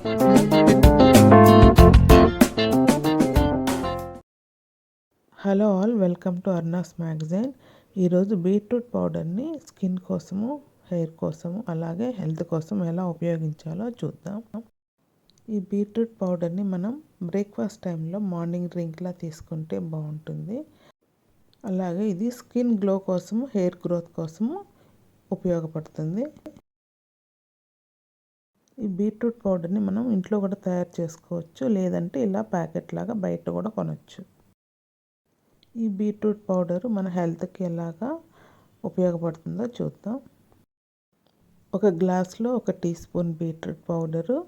Hello all, welcome to అర్నాస్ magazine. ఈరోజు beetroot పౌడర్ని స్కిన్ కోసము, హెయిర్ కోసము, అలాగే హెల్త్ కోసం ఎలా ఉపయోగించాలో చూద్దాం. ఈ బీట్రూట్ పౌడర్ని మనం బ్రేక్ఫాస్ట్ టైంలో మార్నింగ్ డ్రింక్లా తీసుకుంటే బాగుంటుంది. అలాగే ఇది స్కిన్ గ్లో కోసము, హెయిర్ గ్రోత్ కోసము ఉపయోగపడుతుంది. ఈ బీట్రూట్ పౌడర్ని మనం ఇంట్లో కూడా తయారు చేసుకోవచ్చు, లేదంటే ఇలా ప్యాకెట్ లాగా బయట కూడా కొనవచ్చు. ఈ బీట్రూట్ పౌడరు మన హెల్త్కి ఎలాగా ఉపయోగపడుతుందో చూద్దాం. ఒక గ్లాస్లో 1 teaspoon beetroot powder,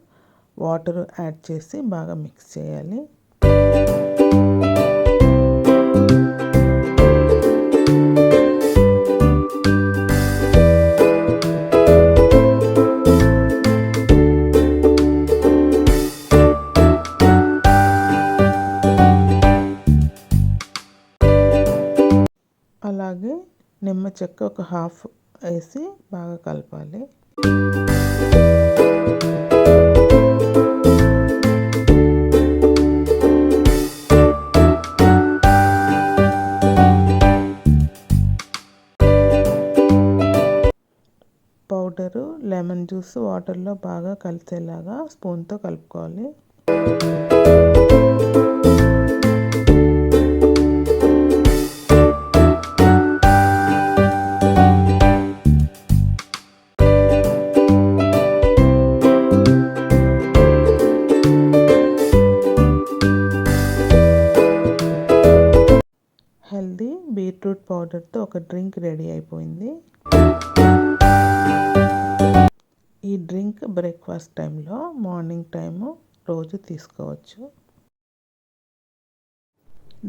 water add చేసి బాగా మిక్స్ చేయాలి. అలాగే నిమ్మ చెక్క ఒక హాఫ్ వేసి బాగా కలపాలి. పౌడరు లెమన్ జ్యూస్ వాటర్లో బాగా కలిసేలాగా స్పూన్తో కలుపుకోవాలి. హెల్దీ బీట్రూట్ పౌడర్తో ఒక డ్రింక్ రెడీ అయిపోయింది. ఈ డ్రింక్ బ్రేక్ఫాస్ట్ టైంలో, మార్నింగ్ టైము రోజు తీసుకోవచ్చు.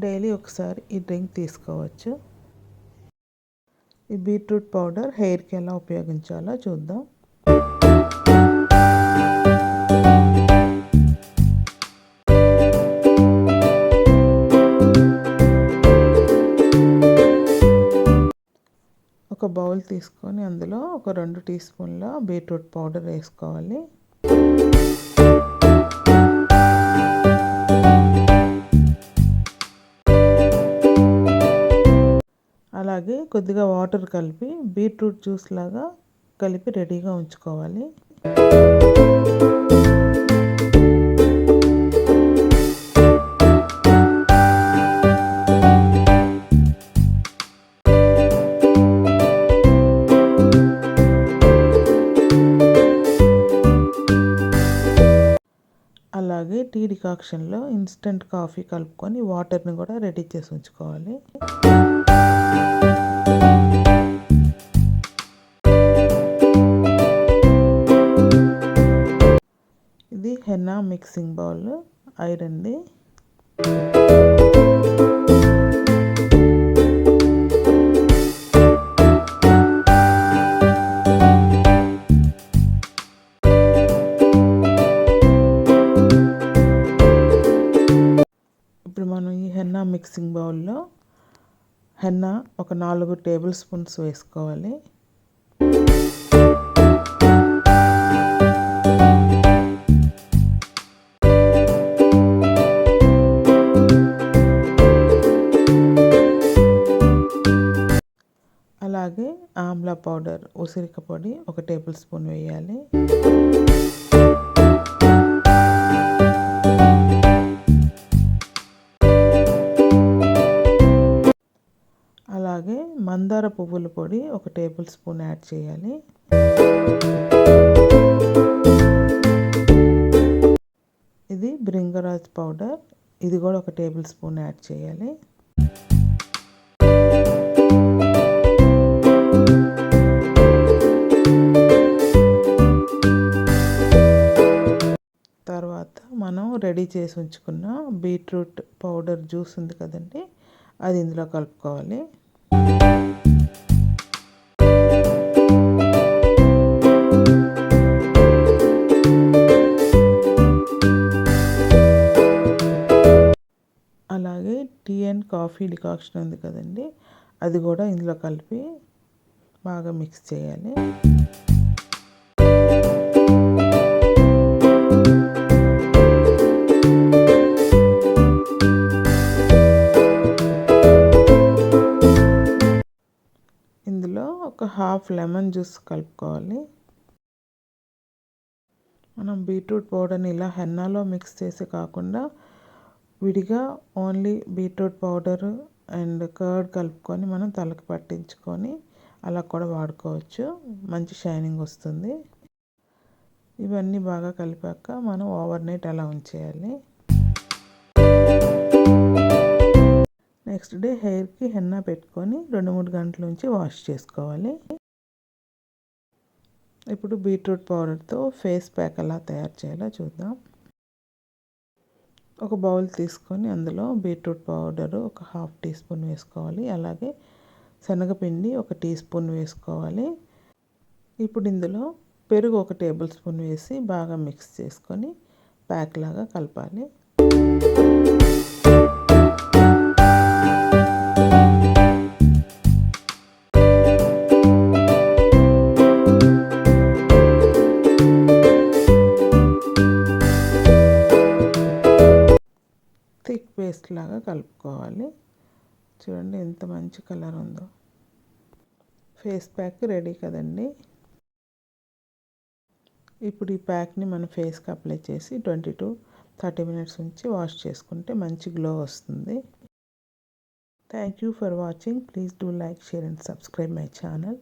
డైలీ ఒకసారి ఈ డ్రింక్ తీసుకోవచ్చు. ఈ బీట్రూట్ పౌడర్ హెయిర్కి ఎలా ఉపయోగించాలో చూద్దాం. ఒక బౌల్ తీసుకొని అందులో ఒక 2 టీ స్పూన్ల బీట్రూట్ పౌడర్ వేసుకోవాలి. అలాగే కొద్దిగా వాటర్ కలిపి బీట్రూట్ జ్యూస్ లాగా కలిపి రెడీగా ఉంచుకోవాలి. అలాగే టీ డికాక్షన్లో ఇన్స్టెంట్ కాఫీ కలుపుకొని వాటర్ని కూడా రెడీ చేసి ఉంచుకోవాలి. ఇది హెన్నా మిక్సింగ్ బౌల్ ఐరన్ది. ఇప్పుడు మనం ఈ హెన్నా మిక్సింగ్ బౌల్లో హెన్నా ఒక 4 టేబుల్ స్పూన్స్ వేసుకోవాలి. అలాగే ఆమ్లా పౌడర్, ఉసిరిక పొడి 1 టేబుల్ స్పూన్ వేయాలి. అలాగే మందార పువ్వుల పొడి 1 టేబుల్ స్పూన్ యాడ్ చేయాలి. ఇది బ్రింగరాజ్ పౌడర్, ఇది కూడా 1 టేబుల్ స్పూన్ యాడ్ చేయాలి. తర్వాత మనం రెడీ చేసి ఉంచుకున్న బీట్రూట్ పౌడర్ జ్యూస్ ఉంది కదండి, అది ఇందులో కలుపుకోవాలి. అలాగే టీ అండ్ కాఫీ డికాక్షన్ ఉంది కదండి, అది కూడా ఇందులో కలిపి బాగా మిక్స్ చేయాలి. హాఫ్ లెమన్ జ్యూస్ కలుపుకోవాలి. మనం బీట్రూట్ పౌడర్ని ఇలా హెన్నాలో మిక్స్ చేసి కాకుండా విడిగా only beetroot powder and curd కలుపుకొని మనం తలకి పట్టించుకొని అలా కూడా వాడుకోవచ్చు. మంచి షైనింగ్ వస్తుంది. ఇవన్నీ బాగా కలిపాక మనం ఓవర్ నైట్ అలా ఉంచేయాలి. నెక్స్ట్ డే హెయిర్కి హెన్నా పెట్టుకొని 2-3 గంటల నుంచి వాష్ చేసుకోవాలి. ఇప్పుడు బీట్రూట్ పౌడర్తో ఫేస్ ప్యాక్ ఎలా తయారు చేయాలో చూద్దాం. ఒక బౌల్ తీసుకొని అందులో బీట్రూట్ పౌడరు ఒక 1/2 టీ స్పూన్ వేసుకోవాలి. అలాగే శనగపిండి 1 టీ స్పూన్ వేసుకోవాలి. ఇప్పుడు ఇందులో పెరుగు 1 టేబుల్ స్పూన్ వేసి బాగా మిక్స్ చేసుకొని ప్యాక్ లాగా కలపాలి. థిక్ పేస్ట్ లాగా కలుపుకోవాలి. చూడండి ఎంత మంచి కలర్ ఉందో. ఫేస్ ప్యాక్ రెడీ కదండి. ఇప్పుడు ఈ ప్యాక్ని మన ఫేస్కి అప్లై చేసి 20-30 మినిట్స్ ఉంచి వాష్ చేసుకుంటే మంచి గ్లో వస్తుంది. Thank you for watching. Please do like, share and subscribe my channel.